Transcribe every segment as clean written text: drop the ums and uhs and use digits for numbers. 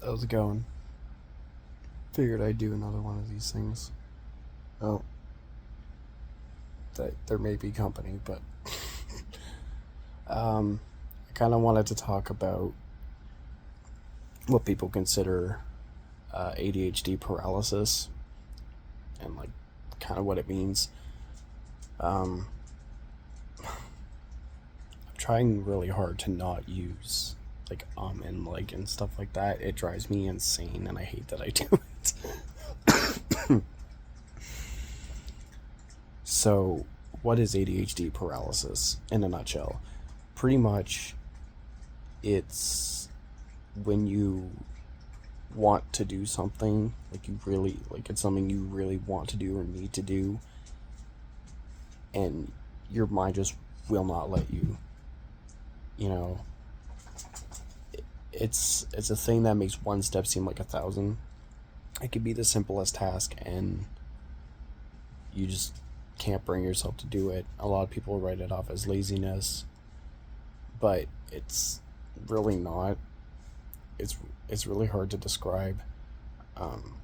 How's it going? Figured I'd do another one of these things. Oh, there may be company, but I kind of wanted to talk about what people consider ADHD paralysis and like kind of what it means. Um, I'm trying really hard to not use like and like and stuff like that. It drives me insane, and I hate that I do it. So, what is ADHD paralysis in a nutshell? Pretty much, it's when you want to do something, like you really, like it's something you really want to do or need to do, and your mind just will not let you. You know, it's a thing that makes one step seem like 1,000. It could be the simplest task, and you just can't bring yourself to do it. A lot of people write it off as laziness, but it's really not. It's really hard to describe. Um,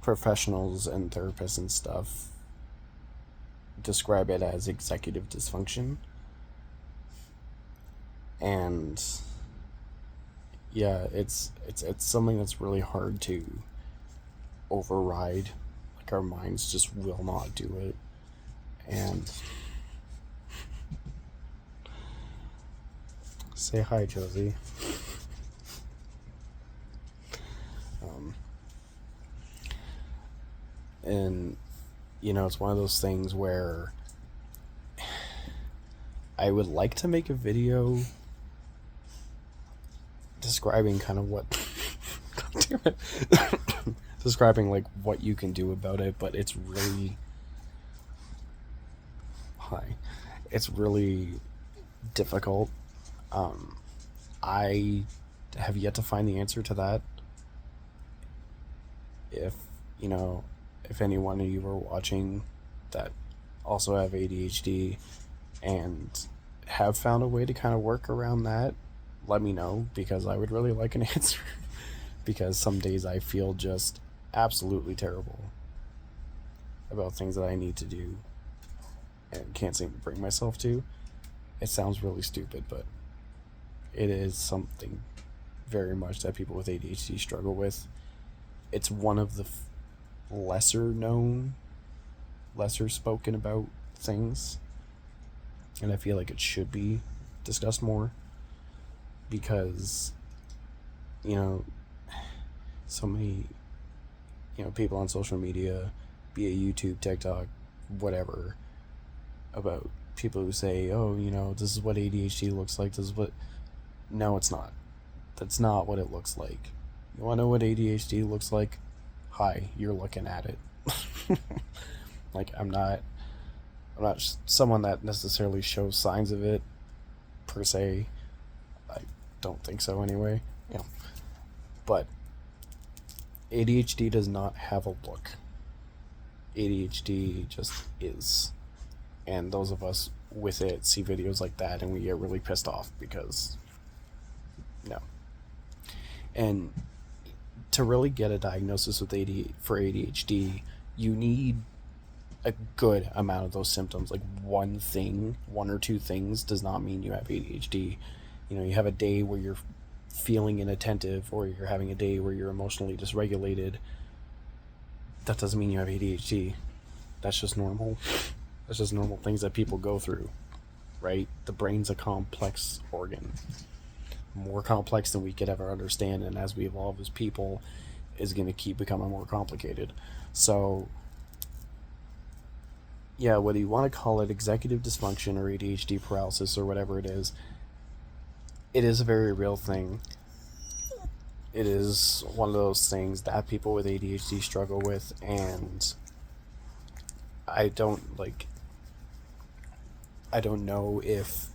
Professionals and therapists and stuff describe it as executive dysfunction, and yeah, it's something that's really hard to override. Like our minds just will not do it, and say hi, Josie. Um, and it's one of those things where I would like to make a video describing kind of what God damn it. Describing like what you can do about it, but it's really it's really difficult. I have yet to find the answer to that. If if any one of you are watching that also have ADHD and have found a way to kind of work around that, let me know, because I would really like an answer. Because some days I feel just absolutely terrible about things that I need to do and can't seem to bring myself to. It sounds really stupid, but it is something very much that people with ADHD struggle with. It's one of the lesser known, lesser spoken about things, and I feel like it should be discussed more, because so many people on social media, be it YouTube, TikTok, whatever, about people who say, oh, this is what ADHD looks like, this is what... No, it's not. That's not what it looks like. You want to know what ADHD looks like? Hi, you're looking at it. Like, I'm not someone that necessarily shows signs of it per se. I don't think so anyway. But ADHD does not have a look. ADHD just is. And those of us with it see videos like that and we get really pissed off because no. And to really get a diagnosis with for ADHD, you need a good amount of those symptoms. Like one or two things does not mean you have ADHD. You have a day where you're feeling inattentive, or you're having a day where you're emotionally dysregulated. That doesn't mean you have ADHD. That's just normal. That's just normal things that people go through, right? The brain's a complex organ, more complex than we could ever understand, and as we evolve as people, is going to keep becoming more complicated. So yeah, whether you want to call it executive dysfunction or ADHD paralysis or whatever it is a very real thing. It is one of those things that people with ADHD struggle with, and I don't know if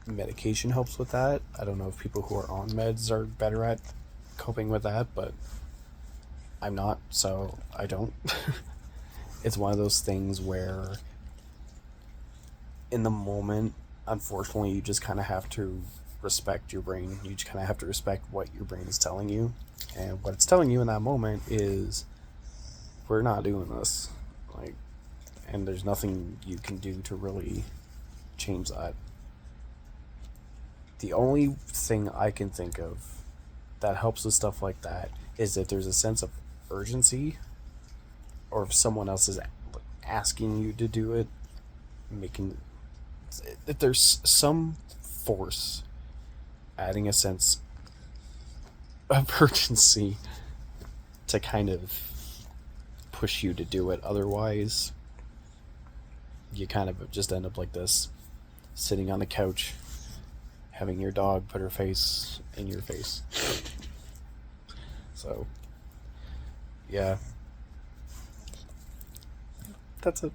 medication helps with that. I don't know if people who are on meds are better at coping with that, but I'm not, so I don't. It's one of those things where in the moment, unfortunately, you just kind of have to respect your brain. You just kind of have to respect what your brain is telling you. And what it's telling you in that moment is, we're not doing this. Like, and there's nothing you can do to really change that. The only thing I can think of that helps with stuff like that is that there's a sense of urgency, or if someone else is asking you to do it, making that there's some force adding a sense of urgency to kind of push you to do it. Otherwise, you kind of just end up like this, sitting on the couch, having your dog put her face in your face. So, yeah. That's it.